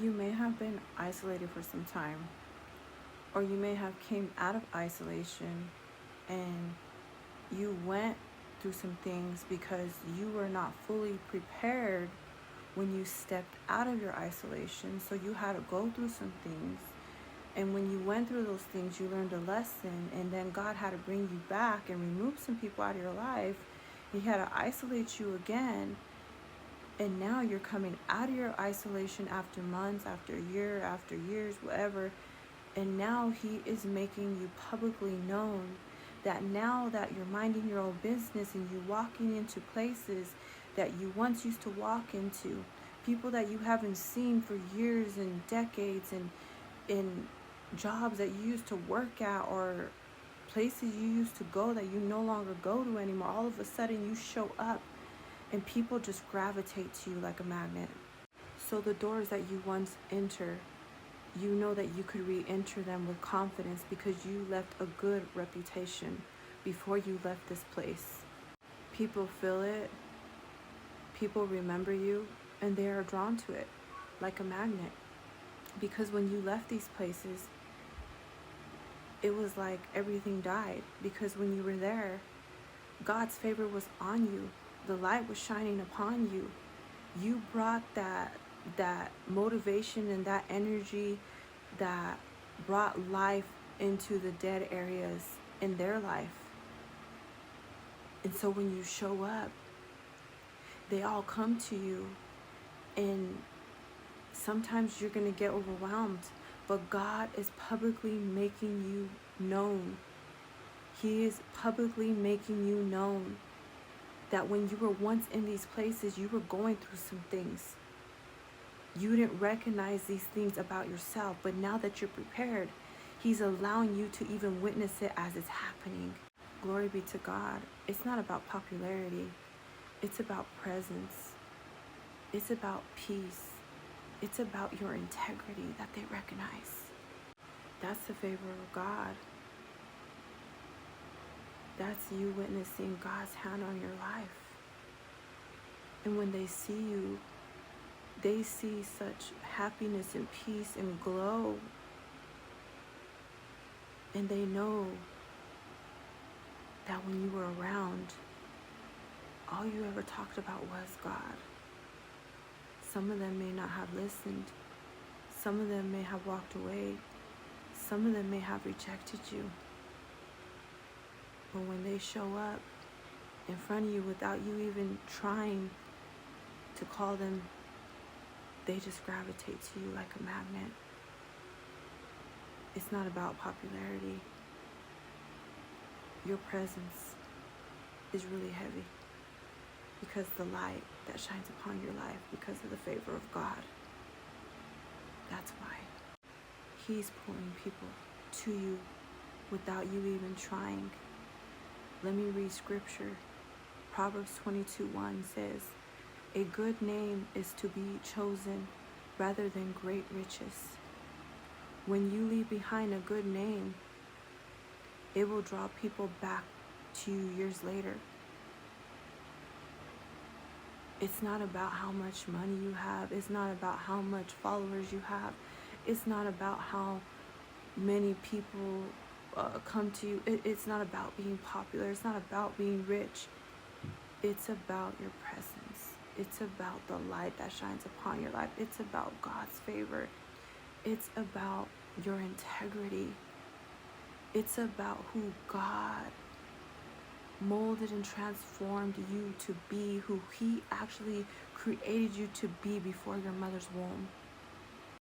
You may have been isolated for some time, or you may have came out of isolation and you went through some things because you were not fully prepared when you stepped out of your isolation. So you had to go through some things. And when you went through those things, you learned a lesson. And then God had to bring you back and remove some people out of your life. He had to isolate you again. And now you're coming out of your isolation after months, after a year, after years, whatever. And now He is making you publicly known that now that you're minding your own business and you're walking into places that you once used to walk into, people that you haven't seen for years and decades, and in jobs that you used to work at, or places you used to go that you no longer go to anymore, all of a sudden you show up and people just gravitate to you like a magnet. So the doors that you once enter, you know that you could re-enter them with confidence because you left a good reputation before you left this place. People feel it, people remember you, and they are drawn to it like a magnet. Because when you left these places, it was like everything died. Because when you were there, God's favor was on you. The light was shining upon you. You brought that motivation and that energy that brought life into the dead areas in their life. And so when you show up, they all come to you, and sometimes you're going to get overwhelmed, but God is publicly making you known. He is publicly making you known that when you were once in these places, you were going through some things. You didn't recognize these things about yourself, but now that you're prepared, He's allowing you to even witness it as it's happening. Glory be to God. It's not about popularity. It's about presence. It's about peace. It's about your integrity that they recognize. That's the favor of God. That's you witnessing God's hand on your life. And when they see you, they see such happiness and peace and glow. And they know that when you were around, all you ever talked about was God. Some of them may not have listened. Some of them may have walked away. Some of them may have rejected you. But when they show up in front of you without you even trying to call them, they just gravitate to you like a magnet. It's not about popularity. Your presence is really heavy because the light that shines upon your life, because of the favor of God. That's why He's pulling people to you without you even trying. Let me read scripture. Proverbs 22:1 says, "A good name is to be chosen rather than great riches." When you leave behind a good name, it will draw people back to you years later. It's not about how much money you have. It's not about how much followers you have. It's not about how many people come to you. It's not about being popular. It's not about being rich. It's about your presence. It's about the light that shines upon your life. It's about God's favor. It's about your integrity. It's about who God molded and transformed you to be, who He actually created you to be before your mother's womb.